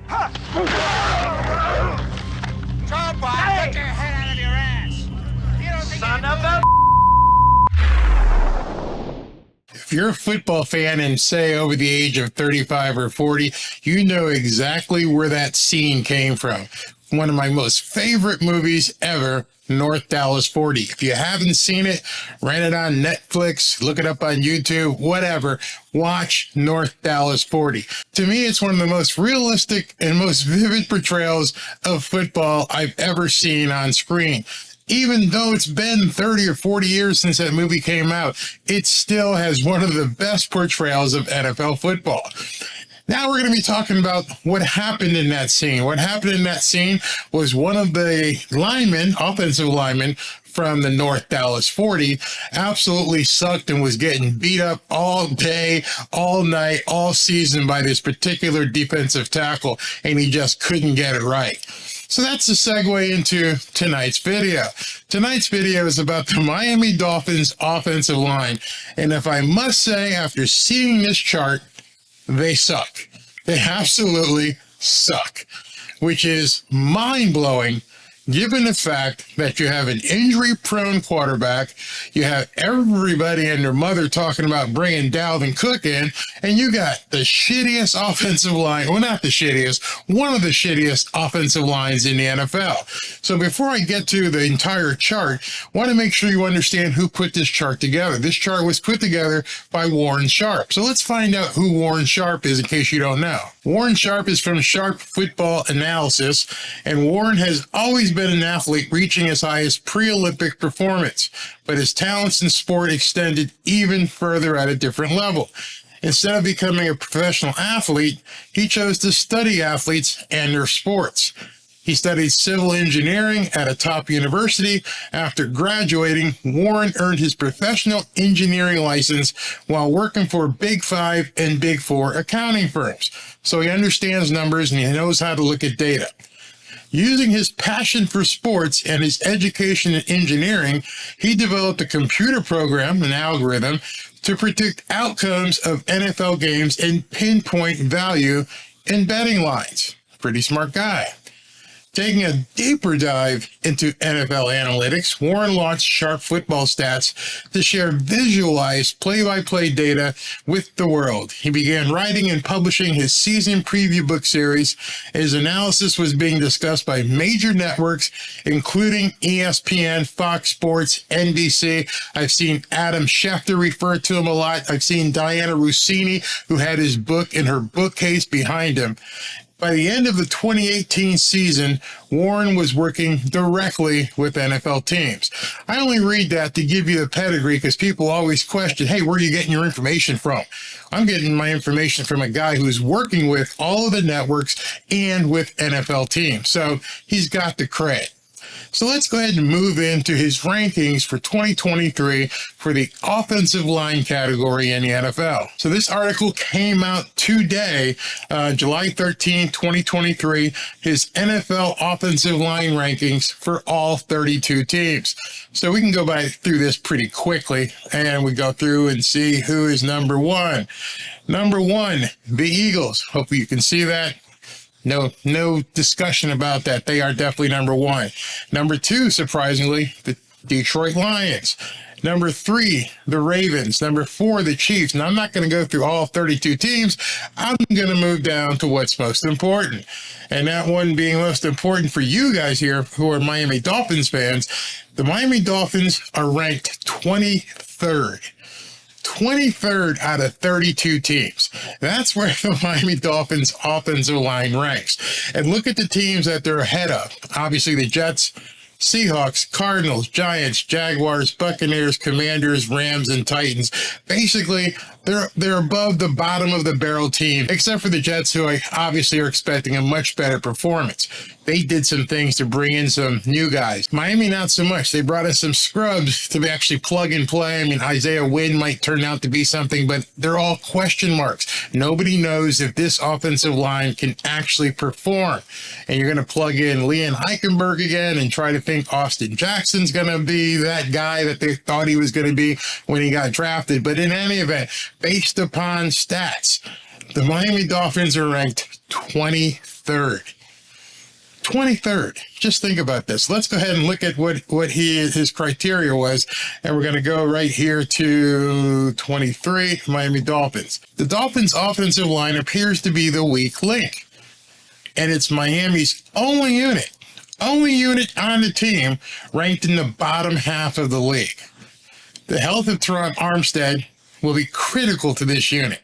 Get your head out of your ass! You don't think Son of a... If you're a football fan and say over the age of 35 or 40, you know exactly where that scene came from. One of my most favorite movies ever, North Dallas 40. If you haven't seen it, rent it on Netflix, look it up on YouTube, whatever. Watch North Dallas 40. To me, it's one of the most realistic and most vivid portrayals of football I've ever seen on screen. Even though it's been 30 or 40 years since that movie came out, it still has one of the best portrayals of NFL football. Now we're going to be talking about what happened in that scene. What happened in that scene was one of the linemen, offensive linemen from the North Dallas 40, absolutely sucked and was getting beat up all day, all night, all season by this particular defensive tackle, and he just couldn't get it right. So that's the segue into tonight's video. Tonight's video is about the Miami Dolphins offensive line. And if I must say, after seeing this chart, they suck. They absolutely suck, which is mind-blowing given the fact that you have an injury-prone quarterback, you have everybody and their mother talking about bringing Dalvin Cook in, and you got the shittiest offensive line, well, not the shittiest, one of the shittiest offensive lines in the NFL. So before I get to the entire chart, I want to make sure you understand who put this chart together. This chart was put together by Warren Sharp. So let's find out who Warren Sharp is in case you don't know. Warren Sharp is from Sharp Football Analysis, and Warren has always been an athlete reaching as high as pre-Olympic performance, but his talents in sport extended even further at a different level. Instead of becoming a professional athlete, he chose to study athletes and their sports. He studied civil engineering at a top university. After graduating, Warren earned his professional engineering license while working for Big Five and Big Four accounting firms. So he understands numbers and he knows how to look at data. Using his passion for sports and his education in engineering, he developed a computer program, an algorithm, to predict outcomes of NFL games and pinpoint value in betting lines. Pretty smart guy. Taking a deeper dive into NFL analytics, Warren launched Sharp Football Stats to share visualized play-by-play data with the world. He began writing and publishing his season preview book series. His analysis was being discussed by major networks, including ESPN, Fox Sports, NBC. I've seen Adam Schefter refer to him a lot. I've seen Diana Rossini, who had his book in her bookcase behind him. By the end of the 2018 season, Warren was working directly with NFL teams. I only read that to give you the pedigree because people always question, hey, where are you getting your information from? I'm getting my information from a guy who's working with all of the networks and with NFL teams. So he's got the cred. So let's go ahead and move into his rankings for 2023 for the offensive line category in the NFL. So this article came out today, July 13, 2023, his NFL offensive line rankings for all 32 teams. So we can go through this pretty quickly and we go through and see who is number one. Number one, the Eagles. Hopefully you can see that. No discussion about that. They are definitely number one. Number two, surprisingly, the Detroit Lions. Number three, the Ravens. Number four, the Chiefs. Now, I'm not going to go through all 32 teams. I'm going to move down to what's most important. And that one being most important for you guys here who are Miami Dolphins fans, the Miami Dolphins are ranked 23rd. 23rd out of 32 teams. That's where the Miami Dolphins offensive line ranks. And look at the teams that they're ahead of. Obviously, the Jets, Seahawks, Cardinals, Giants, Jaguars, Buccaneers, Commanders, Rams, and Titans. Basically, they're above the bottom of the barrel team, except for the Jets, who I obviously are expecting a much better performance. They did some things to bring in some new guys. Miami, not so much. They brought in some scrubs to actually plug and play. I mean, Isaiah Wynn might turn out to be something, but they're all question marks. Nobody knows if this offensive line can actually perform. And you're going to plug in Liam Eichenberg again and try to think Austin Jackson's going to be that guy that they thought he was going to be when he got drafted. But in any event, based upon stats, the Miami Dolphins are ranked 23rd. 23rd. 23rd. Just think about this. Let's go ahead and look at what his criteria was. And we're going to go right here to 23, Miami Dolphins. The Dolphins offensive line appears to be the weak link. And it's Miami's only unit on the team ranked in the bottom half of the league. The health of Terron Armstead will be critical to this unit.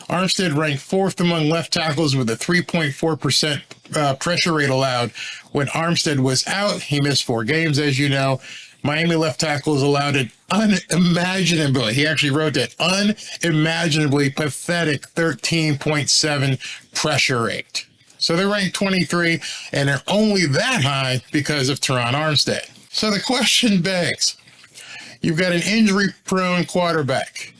Armstead ranked 4th among left tackles with a 3.4% pressure rate allowed. When Armstead was out, he missed 4 games, as you know. Miami left tackles allowed an unimaginably, he actually wrote that, unimaginably pathetic 13.7 pressure rate. So they're ranked 23, and they're only that high because of Terron Armstead. So the question begs, you've got an injury-prone quarterback.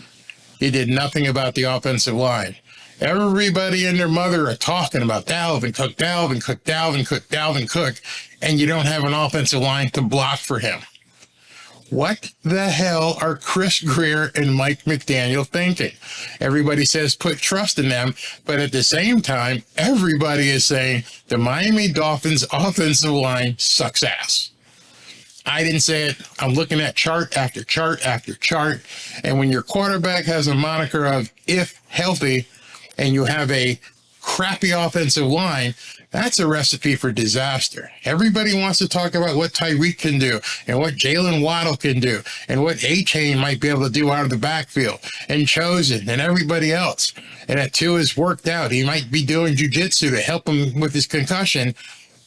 He did nothing about the offensive line. Everybody and their mother are talking about Dalvin Cook, and you don't have an offensive line to block for him. What the hell are Chris Grier and Mike McDaniel thinking? Everybody says put trust in them, but at the same time, everybody is saying the Miami Dolphins offensive line sucks ass. I didn't say it. I'm looking at chart after chart after chart. And when your quarterback has a moniker of if healthy and you have a crappy offensive line, that's a recipe for disaster. Everybody wants to talk about what Tyreek can do and what Jalen Waddle can do and what A-Chain might be able to do out of the backfield and Chosen and everybody else. And that Tua is worked out. He might be doing jiu-jitsu to help him with his concussion,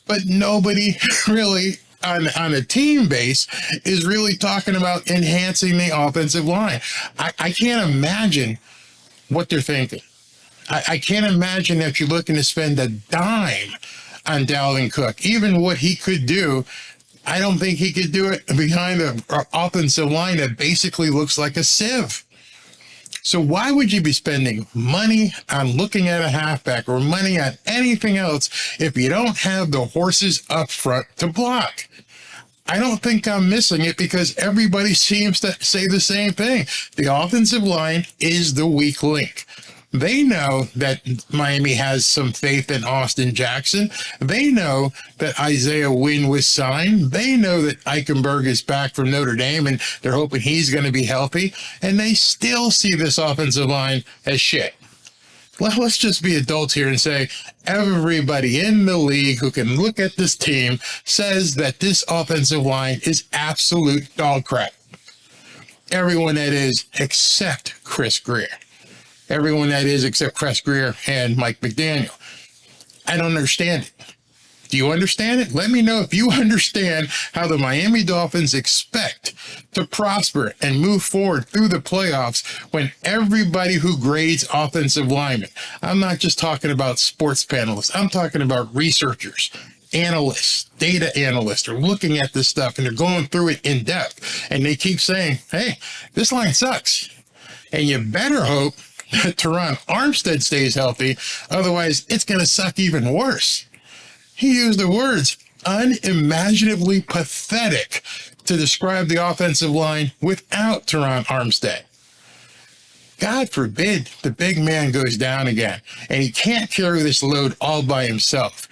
but nobody really on a team base is really talking about enhancing the offensive line. I can't imagine what they're thinking. I can't imagine that you're looking to spend a dime on Dalvin Cook. Even what he could do, I don't think he could do it behind an offensive line that basically looks like a sieve. So why would you be spending money on looking at a halfback or money on anything else if you don't have the horses up front to block? I don't think I'm missing it because everybody seems to say the same thing. The offensive line is the weak link. They know that Miami has some faith in Austin Jackson. They know that Isaiah Wynn was signed. They know that Eichenberg is back from Notre Dame, and they're hoping he's going to be healthy. And they still see this offensive line as shit. Well, let's just be adults here and say everybody in the league who can look at this team says that this offensive line is absolute dog crap. Everyone that is except Chris Grier. Everyone that is except Chris Grier and Mike McDaniel. I don't understand it. Do you understand it? Let me know if you understand how the Miami Dolphins expect to prosper and move forward through the playoffs when everybody who grades offensive linemen, I'm not just talking about sports panelists, I'm talking about researchers, analysts, data analysts are looking at this stuff and they're going through it in depth. And they keep saying, hey, this line sucks. And you better hope Terron Armstead stays healthy. Otherwise, it's going to suck even worse. He used the words unimaginably pathetic to describe the offensive line without Terron Armstead. God forbid the big man goes down again, and he can't carry this load all by himself.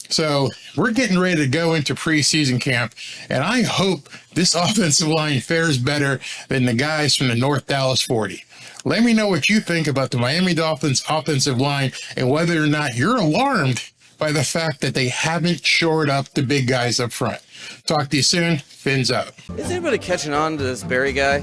So we're getting ready to go into preseason camp, and I hope this offensive line fares better than the guys from the North Dallas 40. Let me know what you think about the Miami Dolphins offensive line and whether or not you're alarmed by the fact that they haven't shored up the big guys up front. Talk to you soon. Fins out. Is anybody catching on to this Barry guy?